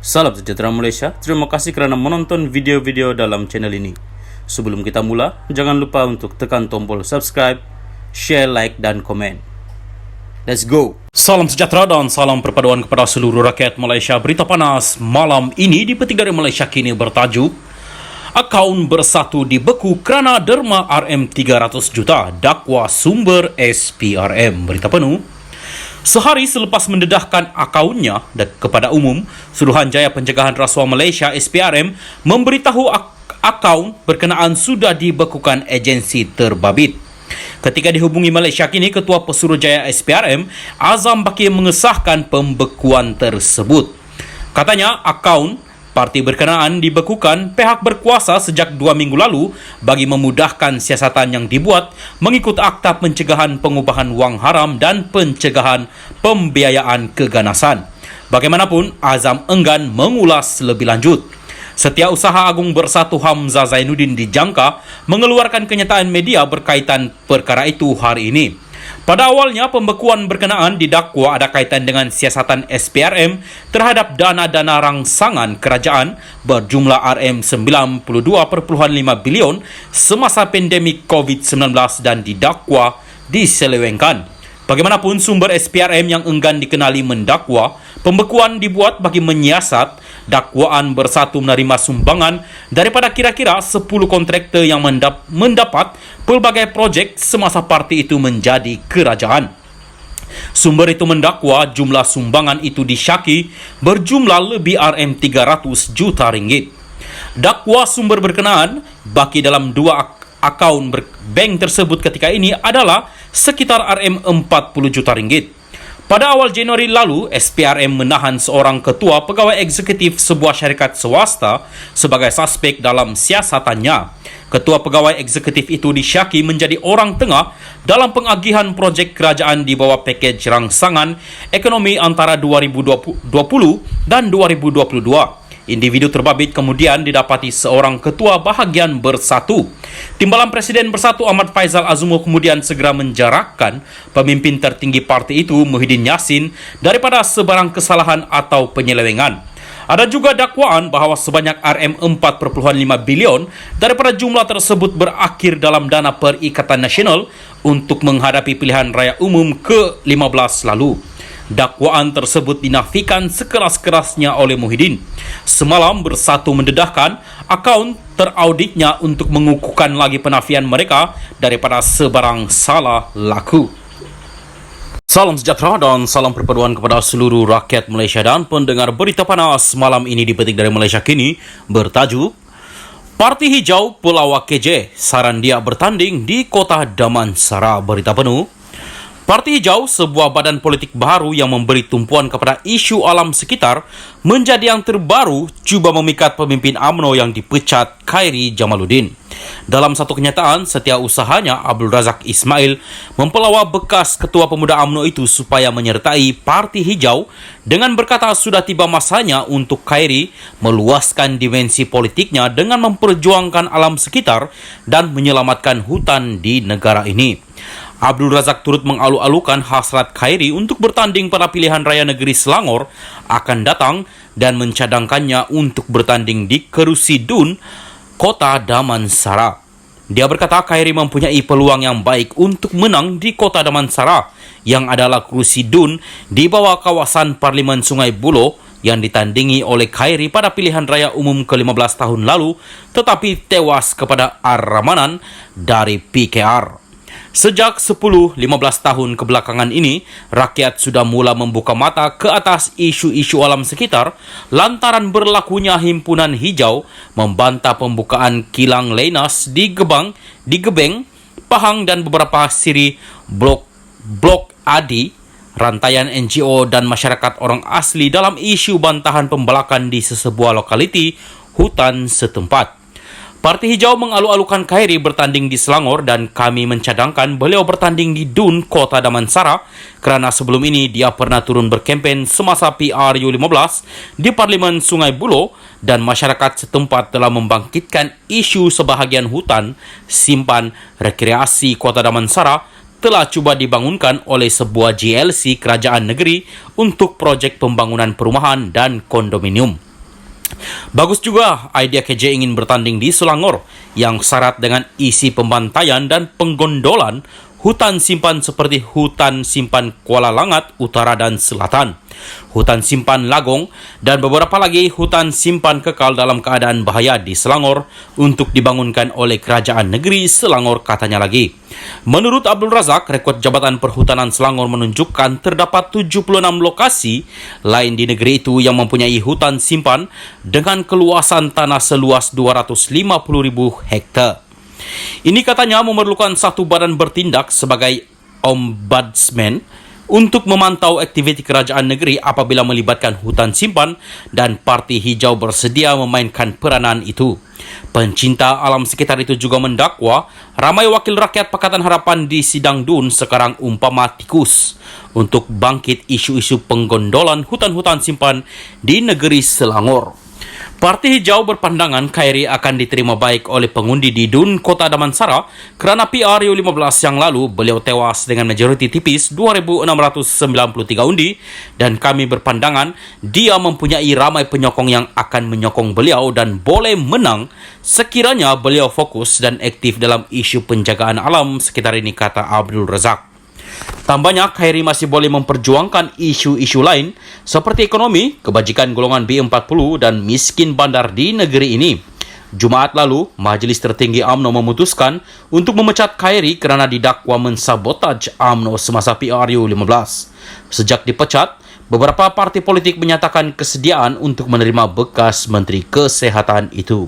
Salam sejahtera Malaysia, terima kasih kerana menonton video-video dalam channel ini. Sebelum kita mula, jangan lupa untuk tekan tombol subscribe, share, like dan komen. Let's go! Salam sejahtera dan salam perpaduan kepada seluruh rakyat Malaysia. Berita panas malam ini di Petik Dari Malaysia kini bertajuk Akaun bersatu dibeku kerana derma RM300 juta, dakwa sumber SPRM. Berita penuh. Sehari selepas mendedahkan akaunnya kepada umum, Suruhanjaya Pencegahan Rasuah Malaysia SPRM memberitahu akaun berkenaan sudah dibekukan agensi terbabit. Ketika dihubungi Malaysia kini, Ketua Pesuruhjaya SPRM Azam Baki mengesahkan pembekuan tersebut. Katanya akaun parti berkenaan dibekukan pihak berkuasa sejak 2 minggu lalu bagi memudahkan siasatan yang dibuat mengikut Akta Pencegahan Pengubahan Wang Haram dan Pencegahan Pembiayaan Keganasan. Bagaimanapun, Azam enggan mengulas lebih lanjut. Setiausaha Agung Bersatu Hamzah Zainuddin dijangka mengeluarkan kenyataan media berkaitan perkara itu hari ini. Pada awalnya, pembekuan berkenaan didakwa ada kaitan dengan siasatan SPRM terhadap dana-dana rangsangan kerajaan berjumlah RM92.5 bilion semasa pandemik COVID-19 dan didakwa diselewengkan. Bagaimanapun, sumber SPRM yang enggan dikenali mendakwa pembekuan dibuat bagi menyiasat dakwaan bersatu menerima sumbangan daripada kira-kira 10 kontraktor yang mendapat pelbagai projek semasa parti itu menjadi kerajaan. Sumber itu mendakwa jumlah sumbangan itu disyaki berjumlah lebih RM300 juta ringgit. Dakwa sumber berkenaan baki dalam dua akaun bank tersebut ketika ini adalah sekitar RM40 juta ringgit. Pada awal Januari lalu, SPRM menahan seorang ketua pegawai eksekutif sebuah syarikat swasta sebagai suspek dalam siasatannya. Ketua pegawai eksekutif itu disyaki menjadi orang tengah dalam pengagihan projek kerajaan di bawah pakej rangsangan ekonomi antara 2020 dan 2022. Individu terbabit kemudian didapati seorang ketua bahagian Bersatu. Timbalan Presiden Bersatu Ahmad Faizal Azumu kemudian segera menjarakkan pemimpin tertinggi parti itu Muhyiddin Yassin daripada sebarang kesalahan atau penyelewengan. Ada juga dakwaan bahawa sebanyak RM4.5 bilion daripada jumlah tersebut berakhir dalam dana Perikatan Nasional untuk menghadapi pilihan raya umum ke-15 lalu. Dakwaan tersebut dinafikan sekeras-kerasnya oleh Muhyiddin. Semalam Bersatu mendedahkan akaun terauditnya untuk mengukuhkan lagi penafian mereka daripada sebarang salah laku. Salam sejahtera dan salam perpaduan kepada seluruh rakyat Malaysia dan pendengar berita panas malam ini di Petik Dari Malaysia kini bertajuk Parti Hijau Pelawak KJ saran dia bertanding di Kota Damansara. Berita penuh. Parti Hijau, sebuah badan politik baru yang memberi tumpuan kepada isu alam sekitar, menjadi yang terbaru cuba memikat pemimpin UMNO yang dipecat Khairi Jamaluddin. Dalam satu kenyataan, setiausahanya Abdul Razak Ismail mempelawa bekas ketua pemuda UMNO itu supaya menyertai Parti Hijau dengan berkata sudah tiba masanya untuk Khairi meluaskan dimensi politiknya dengan memperjuangkan alam sekitar dan menyelamatkan hutan di negara ini. Abdul Razak turut mengalu-alukan hasrat Khairi untuk bertanding pada pilihan raya negeri Selangor akan datang dan mencadangkannya untuk bertanding di Kerusi Dun, Kota Damansara. Dia berkata Khairi mempunyai peluang yang baik untuk menang di Kota Damansara yang adalah Kerusi Dun di bawah kawasan Parlimen Sungai Buloh yang ditandingi oleh Khairi pada pilihan raya umum ke-15 tahun lalu tetapi tewas kepada Ar-Ramanan dari PKR. Sejak 10-15 tahun kebelakangan ini, rakyat sudah mula membuka mata ke atas isu-isu alam sekitar lantaran berlakunya himpunan hijau membantah pembukaan kilang Leinas di Gebeng, Pahang dan beberapa siri blok Adi, rantaian NGO dan masyarakat orang asli dalam isu bantahan pembalakan di sesebuah lokaliti hutan setempat. Parti Hijau mengalu-alukan Khairi bertanding di Selangor dan kami mencadangkan beliau bertanding di Dun, Kota Damansara kerana sebelum ini dia pernah turun berkempen semasa PRU15 di Parlimen Sungai Buloh dan masyarakat setempat telah membangkitkan isu sebahagian hutan simpan rekreasi Kota Damansara telah cuba dibangunkan oleh sebuah GLC kerajaan negeri untuk projek pembangunan perumahan dan kondominium. Bagus juga idea KJ ingin bertanding di Selangor yang syarat dengan isi pembantaian dan penggondolan hutan simpan seperti hutan simpan Kuala Langat Utara dan Selatan, hutan simpan Lagong, dan beberapa lagi hutan simpan kekal dalam keadaan bahaya di Selangor untuk dibangunkan oleh Kerajaan Negeri Selangor, katanya lagi. Menurut Abdul Razak, rekod Jabatan Perhutanan Selangor menunjukkan terdapat 76 lokasi lain di negeri itu yang mempunyai hutan simpan dengan keluasan tanah seluas 250,000 hektar. Ini katanya memerlukan satu badan bertindak sebagai ombudsman untuk memantau aktiviti kerajaan negeri apabila melibatkan hutan simpan, dan Parti Hijau bersedia memainkan peranan itu. Pencinta alam sekitar itu juga mendakwa ramai wakil rakyat Pakatan Harapan di sidang DUN sekarang umpama tikus untuk bangkit isu-isu penggondolan hutan-hutan simpan di negeri Selangor. Parti Hijau berpandangan Khairi akan diterima baik oleh pengundi di DUN Kota Damansara kerana PRU 15 yang lalu beliau tewas dengan majoriti tipis 2,693 undi, dan kami berpandangan dia mempunyai ramai penyokong yang akan menyokong beliau dan boleh menang sekiranya beliau fokus dan aktif dalam isu penjagaan alam sekitar ini, kata Abdul Razak. Tambahnya, Khairi masih boleh memperjuangkan isu-isu lain seperti ekonomi, kebajikan golongan B40 dan miskin bandar di negeri ini. Jumaat lalu, Majlis Tertinggi UMNO memutuskan untuk memecat Khairi kerana didakwa mensabotaj UMNO semasa PRU 15. Sejak dipecat, beberapa parti politik menyatakan kesediaan untuk menerima bekas Menteri Kesehatan itu.